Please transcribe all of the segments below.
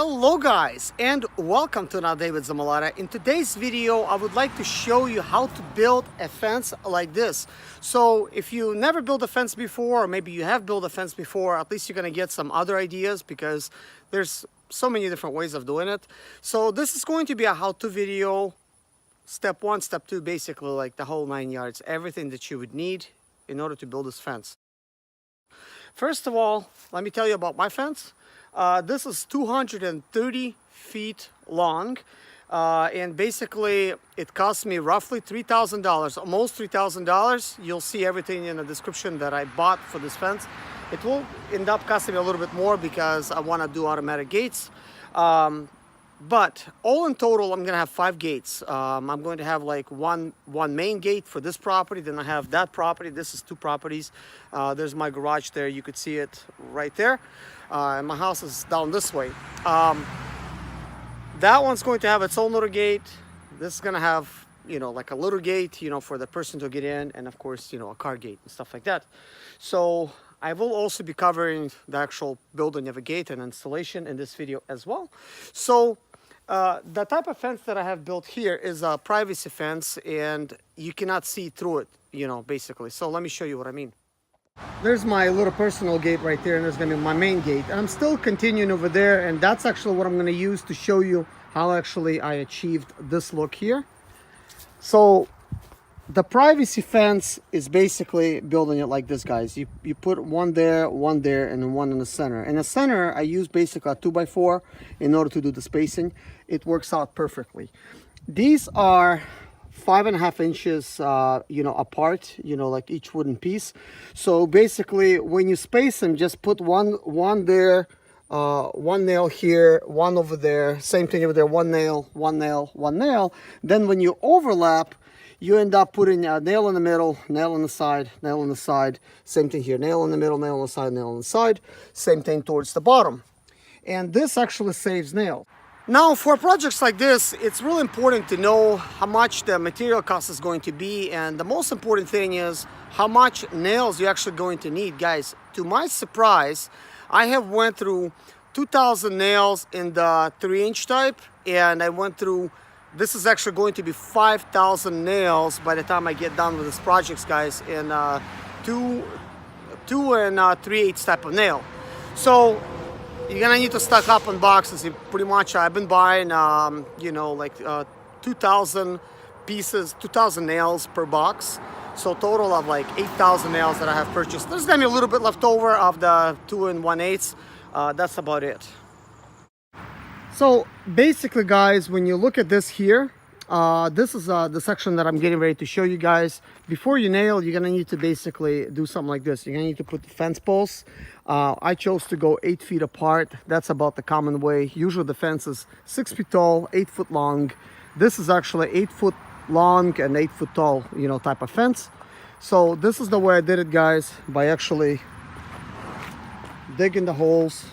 Hello guys, and welcome to another day with Zamalata. In today's video I would like to show you how to build a fence like this. So if you never built a fence before, or maybe you have built a fence before, at least you're gonna get some other ideas because there's so many different ways of doing it. So this is going to be a how-to video. Step one, step two, basically like the whole 9 yards, everything that you would need in order to build this fence. First of all, let me tell you about my fence. This is 230 feet long, and basically it cost me roughly $3,000, almost $3,000. You'll see everything in the description that I bought for this fence. It will end up costing me a little bit more because I want to do automatic gates. But all in total, I'm gonna have 5 gates. I'm going to have like one main gate for this property. Then I have that property. This is 2 properties. There's my garage there. You could see it right there. And my house is down this way. That one's going to have its own little gate. This is gonna have, you know, like a little gate, you know, for the person to get in, and of course, you know, a car gate and stuff like that. So I will also be covering the actual building of a gate and installation in this video as well. So the type of fence that I have built here is a privacy fence, and you cannot see through it, you know, basically. So let me show you what I mean. There's my little personal gate right there, and there's gonna be my main gate. And I'm still continuing over there, and that's actually what I'm gonna use to show you how actually I achieved this look here. So the privacy fence is basically building it like this, guys. You put one there, and then one in the center. In the center, I use basically a 2x4 in order to do the spacing. It works out perfectly. These are 5.5 inches, you know, apart, you know, like each wooden piece. So basically, when you space them, just put one there, one nail here, one over there, same thing over there, one nail, one nail, one nail. Then when you overlap, you end up putting a nail in the middle, nail on the side, nail on the side. Same thing here, nail in the middle, nail on the side, nail on the side. Same thing towards the bottom. And this actually saves nails. Now, for projects like this, it's really important to know how much the material cost is going to be. And the most important thing is how much nails you're actually going to need. Guys, to my surprise, I have went through 2,000 nails in the 3-inch type. And I went through, this is actually going to be 5,000 nails by the time I get done with this project, guys, in 2 and 3/8 type of nail. So you're gonna need to stock up on boxes. Pretty much, I've been buying, you know, like 2,000 pieces, 2,000 nails per box. So total of like 8,000 nails that I have purchased. There's gonna be a little bit left over of the 2 and 1/8. That's about it. So basically, guys, when you look at this here, this is the section that I'm getting ready to show you guys. Before you nail, you're gonna need to basically do something like this. You're gonna need to put the fence posts. I chose to go 8 feet apart. That's about the common way. Usually the fence is 6 feet tall, 8 foot long. This is actually 8 foot long and 8 foot tall, you know, type of fence. So this is the way I did it, guys, by actually digging the holes.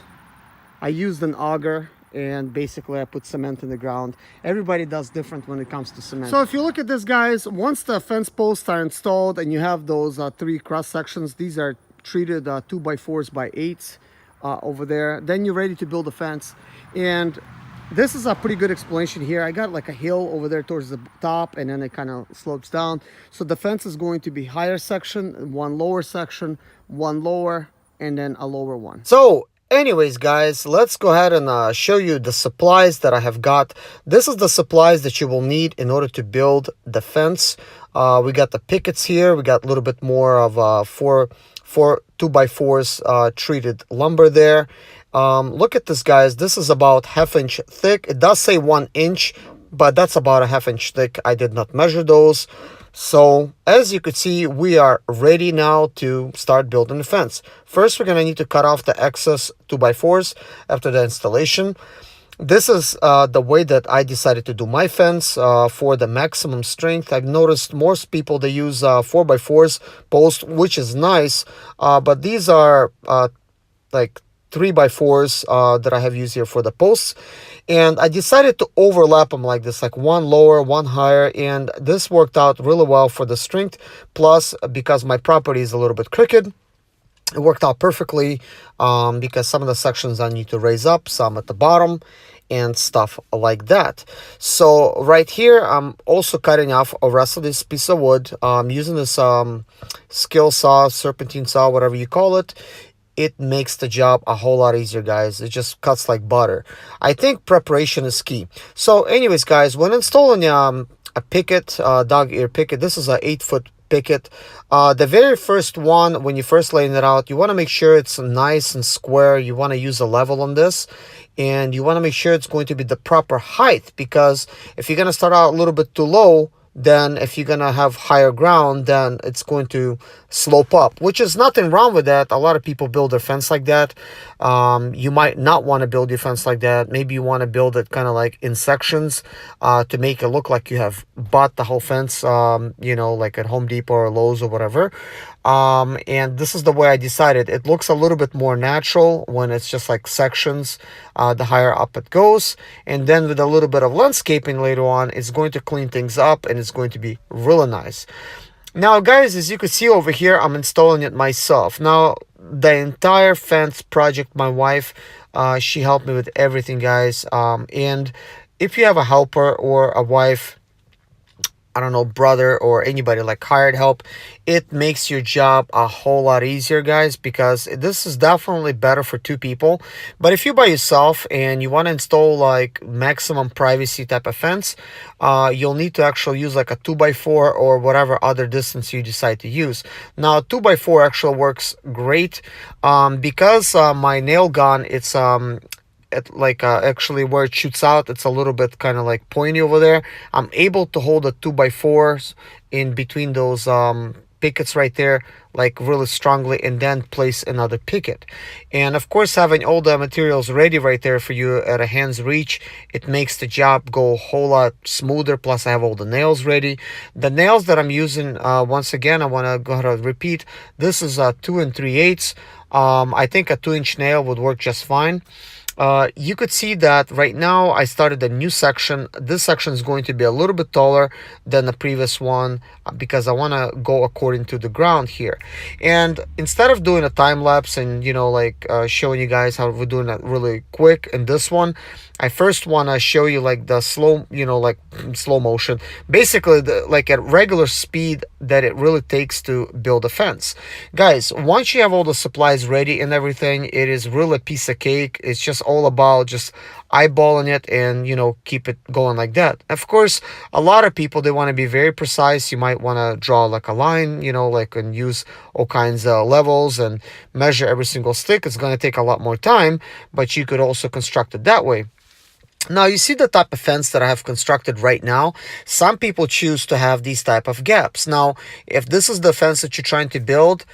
I used an auger, and basically I put cement in the ground. Everybody does different when it comes to cement. So if you look at this, guys, once the fence posts are installed and you have those 3 cross sections, these are treated 2x4s by 8s over there, then you're ready to build a fence. And this is a pretty good explanation here. I got like a hill over there towards the top, and then it kind of slopes down. So the fence is going to be higher section, one lower section, one lower, and then a lower one. So anyways, guys, let's go ahead and show you the supplies that I have got. This is the supplies that you will need in order to build the fence. We got the pickets here. We got a little bit more of 4 2x4s treated lumber there. Look at this, guys. This is about 1/2 inch thick. It does say 1 inch, but that's about 1/2 inch thick. I did not measure those. So as you could see, we are ready now to start building the fence. First, we're going to need to cut off the excess 2x4s after the installation. This is the way that I decided to do my fence for the maximum strength. I've noticed most people, they use 4x4s post, which is nice, but these are like 3x4s that I have used here for the posts. And I decided to overlap them like this, like one lower, one higher, and this worked out really well for the strength. Plus, because my property is a little bit crooked, it worked out perfectly, because some of the sections I need to raise up, some at the bottom, and stuff like that. So right here, I'm also cutting off a rest of this piece of wood. Using this skill saw, serpentine saw, whatever you call it. It makes the job a whole lot easier, guys. It just cuts like butter. I think preparation is key. So anyways, guys, when installing a picket, dog ear picket, this is a 8-foot picket. The very first one, when you first laying it out, you want to make sure it's nice and square. You want to use a level on this, and you want to make sure it's going to be the proper height, because if you're going to start out a little bit too low, then if you're gonna have higher ground, then it's going to slope up, which is nothing wrong with that. A lot of people build their fence like that. You might not want to build your fence like that. Maybe you want to build it kind of like in sections, to make it look like you have bought the whole fence, like at Home Depot or Lowe's or whatever. And this is the way I decided. It looks a little bit more natural when it's just like sections, the higher up it goes. And then with a little bit of landscaping later on, it's going to clean things up and it's going to be really nice. Now, guys, as you can see over here, I'm installing it myself. Now, the entire fence project, my wife, she helped me with everything, guys. And if you have a helper or a wife, I don't know, brother or anybody like hired help, it makes your job a whole lot easier, guys, because this is definitely better for two people. But if you're by yourself and you want to install like maximum privacy type of fence, you'll need to actually use like a 2x4 or whatever other distance you decide to use. Now, 2x4 actually works great, because my nail gun, it's actually where it shoots out, it's a little bit kind of like pointy over there. I'm able to hold the 2x4s in between those pickets right there, like really strongly, and then place another picket. And of course, having all the materials ready right there for you at a hand's reach, it makes the job go a whole lot smoother. Plus I have all the nails ready. The nails that I'm using, once again, I want to go ahead and repeat, this is a 2 3/8. I think a 2-inch nail would work just fine. You could see that right now I started a new section. This section is going to be a little bit taller than the previous one, because I want to go according to the ground here. And instead of doing a time lapse and showing you guys how we're doing it really quick in this one, I first want to show you like the slow, like slow motion, basically like at regular speed that it really takes to build a fence. Guys, once you have all the supplies ready and everything, it is really a piece of cake. It's just all about just eyeballing it and keep it going like that. Of course, a lot of people, they want to be very precise. You might want to draw like a line, and use all kinds of levels and measure every single stick. It's going to take a lot more time, but you could also construct it that way. Now, you see the type of fence that I have constructed right now. Some people choose to have these type of gaps. Now, if this is the fence that you're trying to build,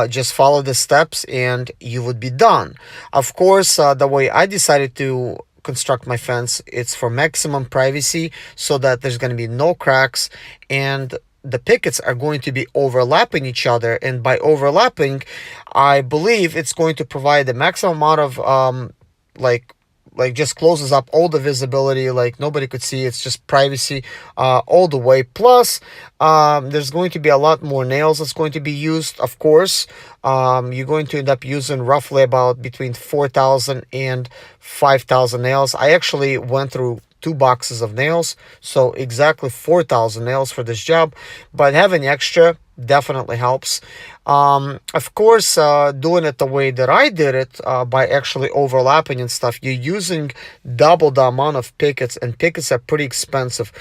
just follow the steps and you would be done. Of course, the way I decided to construct my fence, it's for maximum privacy, so that there's going to be no cracks, and the pickets are going to be overlapping each other. And by overlapping, I believe it's going to provide the maximum amount of like just closes up all the visibility, like nobody could see. It's just privacy all the way. Plus there's going to be a lot more nails that's going to be used. Of course, you're going to end up using roughly about between 4,000 and 5,000 nails. I actually went through 2 boxes of nails, so exactly 4,000 nails for this job, but having extra definitely helps. Of course, doing it the way that I did it, by actually overlapping and stuff, you're using double the amount of pickets, and pickets are pretty expensive.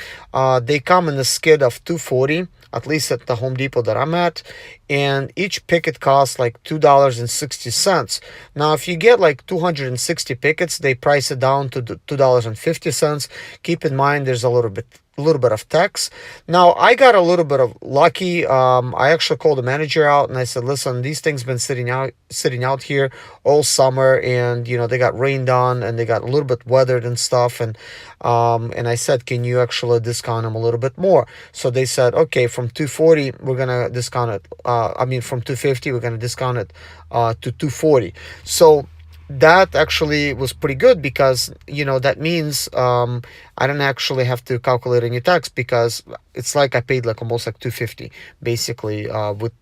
They come in a skid of $240, at least at the Home Depot that I'm at, and each picket costs like $2.60. Now, if you get like 260 pickets, they price it down to $2.50. Keep in mind, there's a little bit of tax. Now, I got a little bit of lucky. I actually called the manager out and I said, listen, these things been sitting out here all summer, and they got rained on and they got a little bit weathered and stuff, and I said, can you actually discount them a little bit more? So they said, okay, from 240 we're gonna discount it, from 250 we're gonna discount it to 240. So that actually was pretty good, because that means I don't actually have to calculate any tax, because it's like I paid like almost like 250 basically, with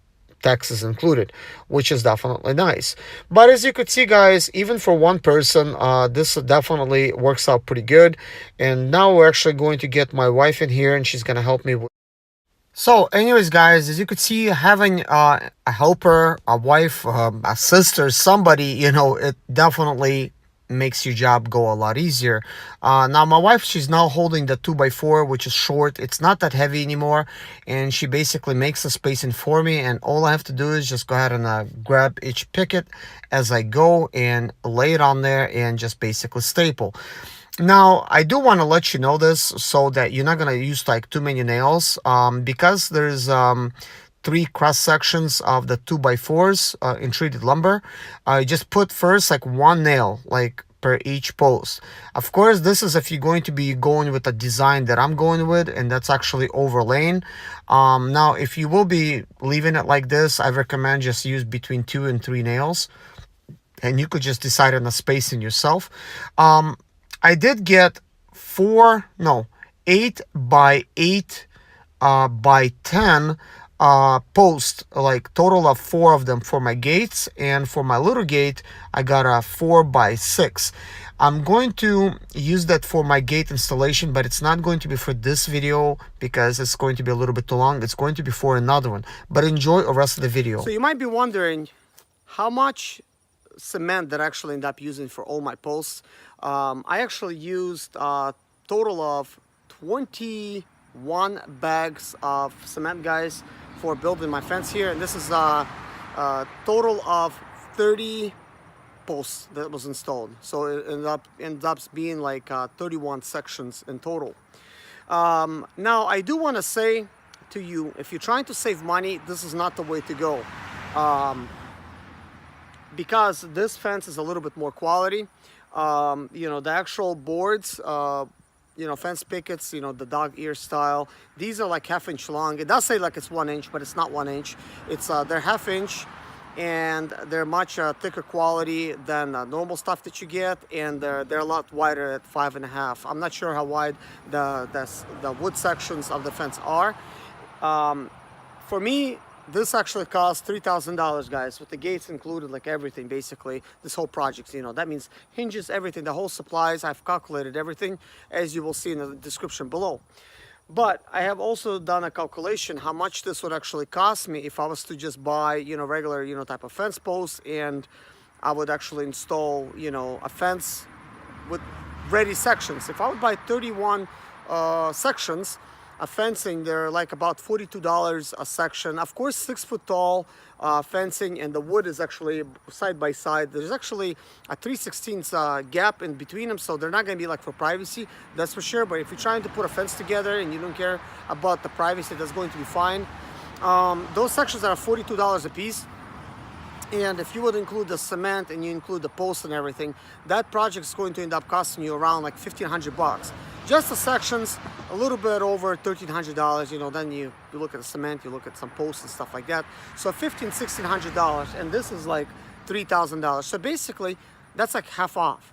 taxes included, which is definitely nice. But as you could see, guys, even for one person, this definitely works out pretty good. And now we're actually going to get my wife in here, and she's gonna help me with. So, anyways, guys, as you could see, having a helper, a wife, a sister, somebody, it definitely makes your job go a lot easier. Now, my wife, she's now holding the 2x4, which is short. It's not that heavy anymore, and she basically makes the spacing for me. And all I have to do is just go ahead and grab each picket as I go and lay it on there and just basically staple. Now, I do want to let you know this so that you're not going to use like too many nails, because there's three cross sections of the 2x4s in treated lumber. I just put first like one nail like per each post. Of course, this is if you're going to be going with a design that I'm going with, and that's actually overlaying. Now, if you will be leaving it like this, I recommend just use between 2 and 3 nails, and you could just decide on the spacing yourself. I did get 8 by 8 by 10 posts, like total of 4 of them for my gates, and for my little gate I got a 4 by 6. I'm going to use that for my gate installation, but it's not going to be for this video because it's going to be a little bit too long. It's going to be for another one, but enjoy the rest of the video. So you might be wondering how much cement that I actually end up using for all my posts. I actually used a total of 21 bags of cement, guys, for building my fence here, and this is a total of 30 posts that was installed, so it ended up being like 31 sections in total. Now, I do want to say to you, if you're trying to save money, this is not the way to go, because this fence is a little bit more quality. The actual boards, fence pickets, the dog ear style, these are like 1/2 inch long. It does say like it's 1 inch, but it's not 1 inch. It's they're 1/2 inch, and they're much thicker quality than normal stuff that you get, and they're a lot wider at 5.5. I'm not sure how wide the wood sections of the fence are. For me, this actually cost $3,000, guys, with the gates included, like everything, basically, this whole project. That means hinges, everything, the whole supplies. I've calculated everything, as you will see in the description below. But I have also done a calculation how much this would actually cost me if I was to just buy, regular, type of fence posts, and I would actually install, a fence with ready sections. If I would buy 31 sections of fencing, they're like about $42 a section. Of course, 6 foot tall fencing, and the wood is actually side by side. There's actually a 3/16 gap in between them, so they're not going to be like for privacy, that's for sure. But if you're trying to put a fence together and you don't care about the privacy, that's going to be fine. Those sections are $42 a piece. And if you would include the cement and you include the posts and everything, that project is going to end up costing you around like $1,500. Just the sections, a little bit over $1,300. Then you look at the cement, you look at some posts and stuff like that. So $1,600, and this is like $3,000. So basically, that's like half off.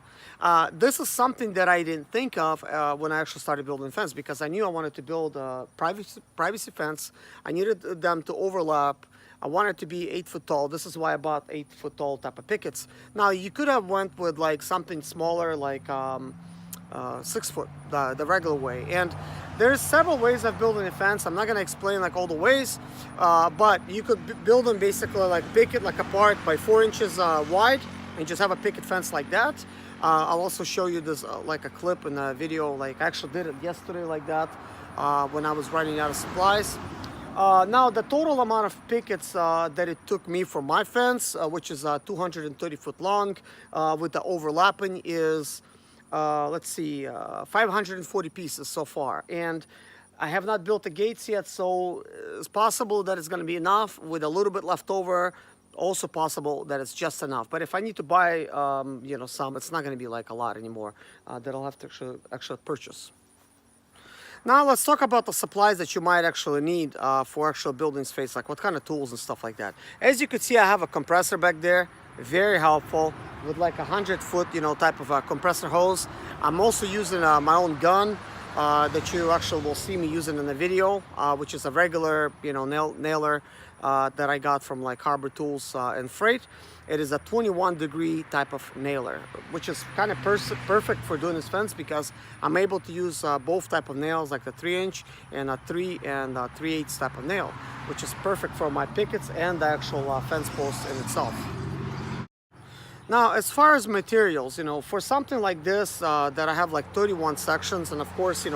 This is something that I didn't think of when I actually started building fence, because I knew I wanted to build a privacy fence. I needed them to overlap. I wanted it to be 8 foot tall. This is why I bought 8 foot tall type of pickets. Now, you could have went with like something smaller, like 6 foot, the regular way. And there's several ways of building a fence. I'm not going to explain like all the ways, but you could build them basically like picket like apart by 4 inches wide, and just have a picket fence like that. I'll also show you this like a clip in a video. Like I actually did it yesterday like that when I was running out of supplies. Now, the total amount of pickets that it took me for my fence, which is 230 foot long, with the overlapping, is, 540 pieces so far. And I have not built the gates yet, so it's possible that it's going to be enough. With a little bit left over, also possible that it's just enough. But if I need to buy, some, it's not going to be like a lot anymore that I'll have to actually purchase. Now let's talk about the supplies that you might actually need for actual building space, like what kind of tools and stuff like that. As you can see, I have a compressor back there, very helpful, with like 100 foot, type of a compressor hose. I'm also using my own gun that you actually will see me using in the video, which is a regular, nailer that I got from like Harbor Tools and Freight. It is a 21 degree type of nailer, which is kind of perfect for doing this fence because I'm able to use both type of nails, like the 3" and a 3 and 3/8 type of nail, which is perfect for my pickets and the actual fence post in itself. Now, as far as materials, for something like this that I have like 31 sections, and of course, 3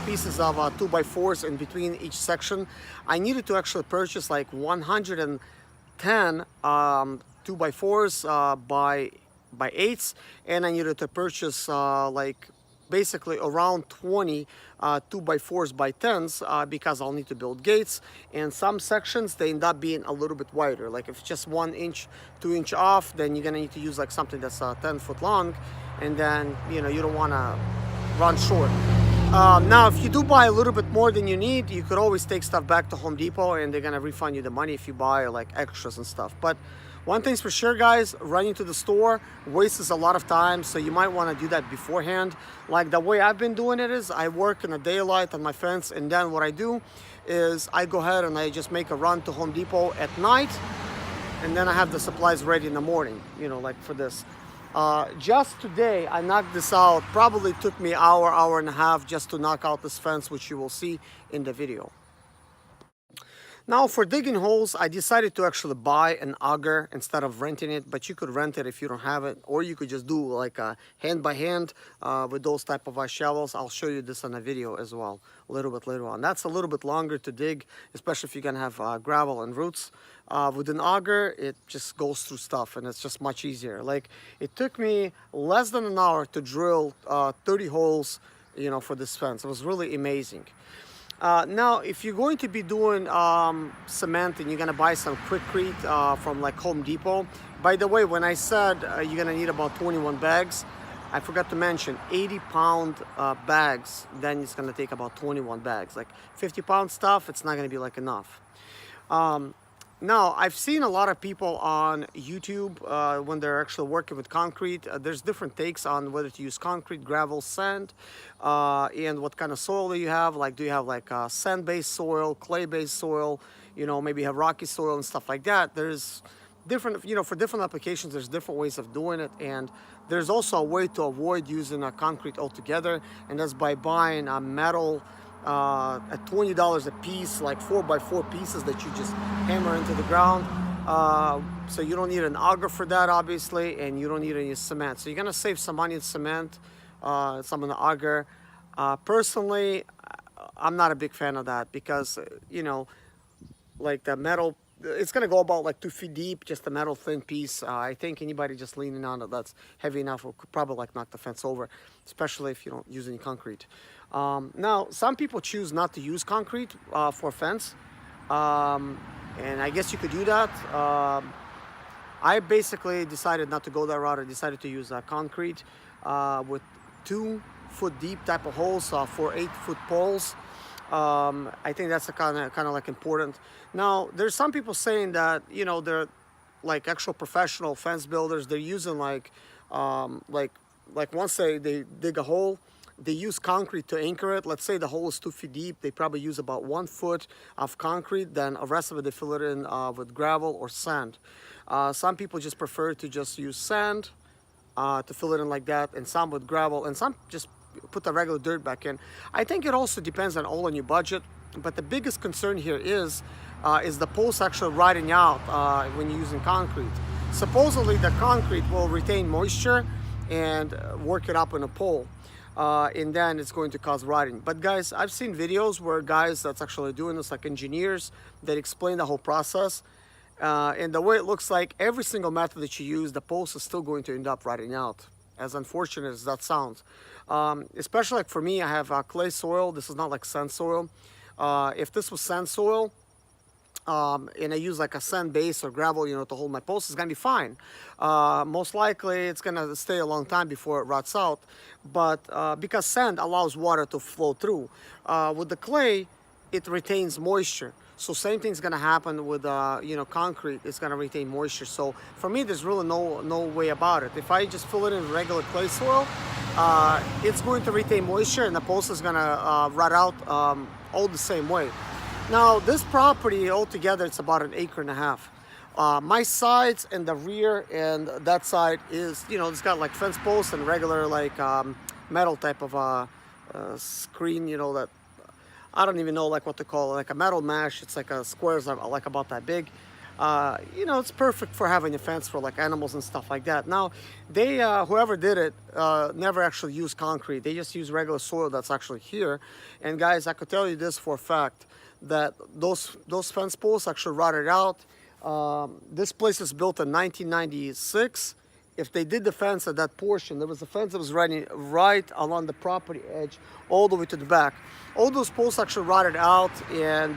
pieces of 2x4s in between each section, I needed to actually purchase like 110 2x4s by 8s, and I needed to purchase like basically around 20 2x4s by 10s because I'll need to build gates, and some sections they end up being a little bit wider. Like if it's just 1 inch 2 inch off, then you're gonna need to use like something that's 10 foot long, and then you don't want to run short. Now if you do buy a little bit more than you need, you could always take stuff back to Home Depot and they're gonna refund you the money if you buy like extras and stuff. But one thing's for sure, guys, running to the store wastes a lot of time, so you might want to do that beforehand. Like the way I've been doing it is I work in the daylight on my fence, and then what I do is I go ahead and I just make a run to Home Depot at night, and then I have the supplies ready in the morning, like for this. Just today I knocked this out. Probably took me hour and a half just to knock out this fence, which you will see in the video. Now for digging holes, I decided to actually buy an auger instead of renting it, but you could rent it if you don't have it, or you could just do like a hand by hand with those type of shovels. I'll show you this on a video as well a little bit later on. That's a little bit longer to dig, especially if you're gonna have gravel and roots. With an auger, it just goes through stuff and it's just much easier. Like it took me less than an hour to drill 30 holes, for this fence. It was really amazing. Now, if you're going to be doing cement and you're gonna buy some Quikrete from like Home Depot, by the way, when I said you're gonna need about 21 bags, I forgot to mention 80-pound bags, then it's gonna take about 21 bags. Like 50-pound stuff, it's not gonna be like enough. Now, I've seen a lot of people on YouTube when they're actually working with concrete. There's different takes on whether to use concrete, gravel, sand, and what kind of soil do you have. Like, do you have like sand-based soil, clay-based soil, maybe you have rocky soil and stuff like that. There's different, for different applications, there's different ways of doing it. And there's also a way to avoid using concrete altogether, and that's by buying a metal at $20 a piece, like 4x4 pieces that you just hammer into the ground. So you don't need an auger for that, obviously, and you don't need any cement. So you're gonna save some money in cement, some in the auger. Personally, I'm not a big fan of that because like the metal, it's gonna go about like 2 feet deep, just a metal thin piece. I think anybody just leaning on it that's heavy enough will probably like knock the fence over, especially if you don't use any concrete. Now, some people choose not to use concrete for fence, and I guess you could do that. I basically decided not to go that route. I decided to use concrete with 2 foot deep type of holes for 8-foot poles. I think that's kind of like important. Now, there's some people saying that they're like actual professional fence builders. They're using like once they dig a hole, they use concrete to anchor it. Let's say the hole is 2 feet deep. They probably use about 1 foot of concrete. Then the rest of it they fill it in with gravel or sand. Some people just prefer to just use sand to fill it in like that, and some with gravel, and some just put the regular dirt back in. I think it also depends on your budget, but the biggest concern here is the post actually rotting out when you're using concrete. Supposedly the concrete will retain moisture and work it up in a pole, and then it's going to cause rotting. But guys, I've seen videos where guys that's actually doing this, like engineers, that explain the whole process, and the way it looks like every single method that you use, the post is still going to end up rotting out, as unfortunate as that sounds. Especially like for me, I have clay soil. This is not like sand soil. If this was sand soil, and I use like a sand base or gravel, to hold my post, it's gonna be fine. Most likely it's gonna stay a long time before it rots out, but because sand allows water to flow through, with the clay, it retains moisture. So same thing's gonna happen with concrete. It's gonna retain moisture. So for me, there's really no way about it. If I just fill it in regular clay soil, it's going to retain moisture and the post is gonna rot out all the same way. Now this property altogether, it's about 1.5 acres. My sides and the rear and that side is, you know, it's got like fence posts and regular like metal type of screen, you know, that I don't even know like what to call it, like a metal mesh. It's like a squares like about that big. You know, it's perfect for having a fence for like animals and stuff like that. Now, they whoever did it never actually used concrete. They just used regular soil that's actually here. And guys, I could tell you this for a fact that those fence posts actually rotted out. This place is built in 1996. If they did the fence at that portion, there was a fence that was running right along the property edge all the way to the back. All those posts actually rotted out, and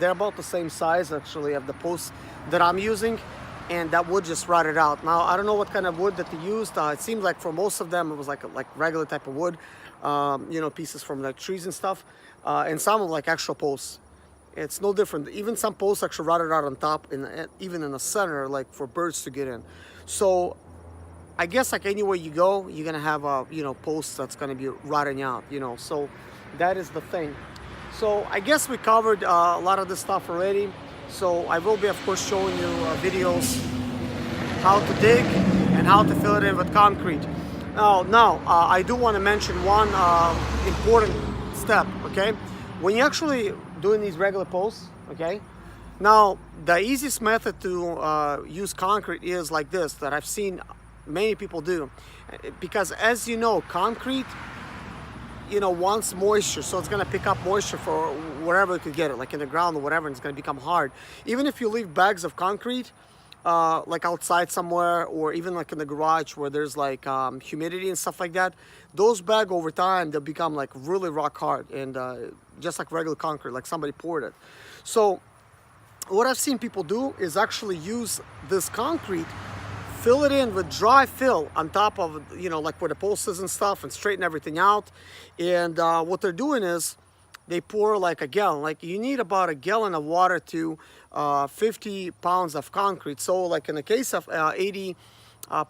they're about the same size actually of the posts that I'm using, and that wood just rotted out. Now I don't know what kind of wood that they used. It seems like for most of them it was like regular type of wood, you know, pieces from like trees and stuff, and some of like actual posts. It's no different. Even some posts actually rotted out on top, even in the center, like for birds to get in. So I guess like anywhere you go, you're gonna have a, you know, post that's gonna be rotting out, you know. So that is the thing. So I guess we covered a lot of this stuff already. So I will be of course showing you videos how to dig and how to fill it in with concrete. Now I do want to mention one important step. Okay, when you actually doing these regular posts, okay, now the easiest method to use concrete is like this, that I've seen many people do, because as you know, concrete, you know, wants moisture, so it's going to pick up moisture for wherever it could get it, like in the ground or whatever, and it's going to become hard. Even if you leave bags of concrete like outside somewhere, or even like in the garage where there's like humidity and stuff like that, those bags over time, they'll become like really rock hard, and just like regular concrete, like somebody poured it. So what I've seen people do is actually use this concrete, fill it in with dry fill on top of, you know, like where the post is and stuff, and straighten everything out. And what they're doing is they pour like a gallon. Like you need about a gallon of water to 50 pounds of concrete. So like in the case of 80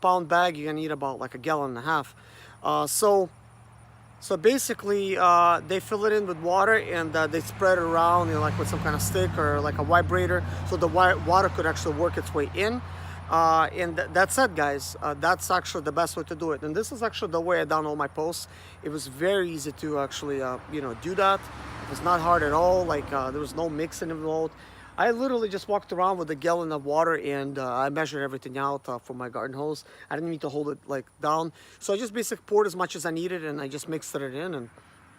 pound bag, you're gonna need about like a gallon and a half. So basically they fill it in with water, and they spread it around, you know, like with some kind of stick or like a vibrator, so the water could actually work its way in. And that's it, guys. That's actually the best way to do it. And this is actually the way I done all my posts. It was very easy to actually, you know, do that. It was not hard at all. Like there was no mixing involved. I literally just walked around with a gallon of water, and I measured everything out for my garden hose. I didn't need to hold it like down. So I just basically poured as much as I needed, and I just mixed it in, and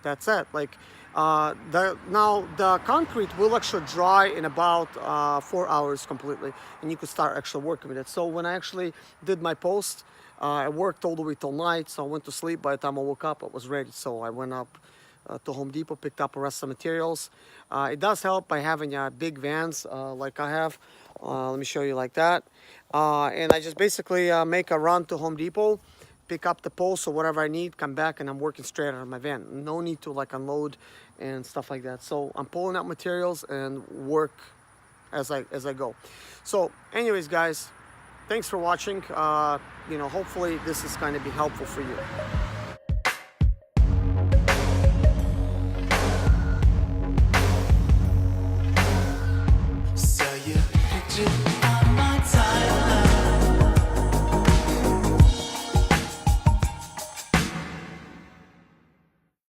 that's it. Like now the concrete will actually dry in about 4 hours completely, and you could start actually working with it. So when I actually did my post, I worked all the way till night, so I went to sleep. By the time I woke up, it was ready. So I went up to Home Depot, picked up the rest of the materials. It does help by having big vans like I have. Let me show you like that. And I just basically make a run to Home Depot, pick up the posts or whatever I need, come back, and I'm working straight out of my van. No need to like unload and stuff like that. So I'm pulling out materials and work as I go. So anyways, guys, thanks for watching. You know, hopefully this is going to be helpful for you.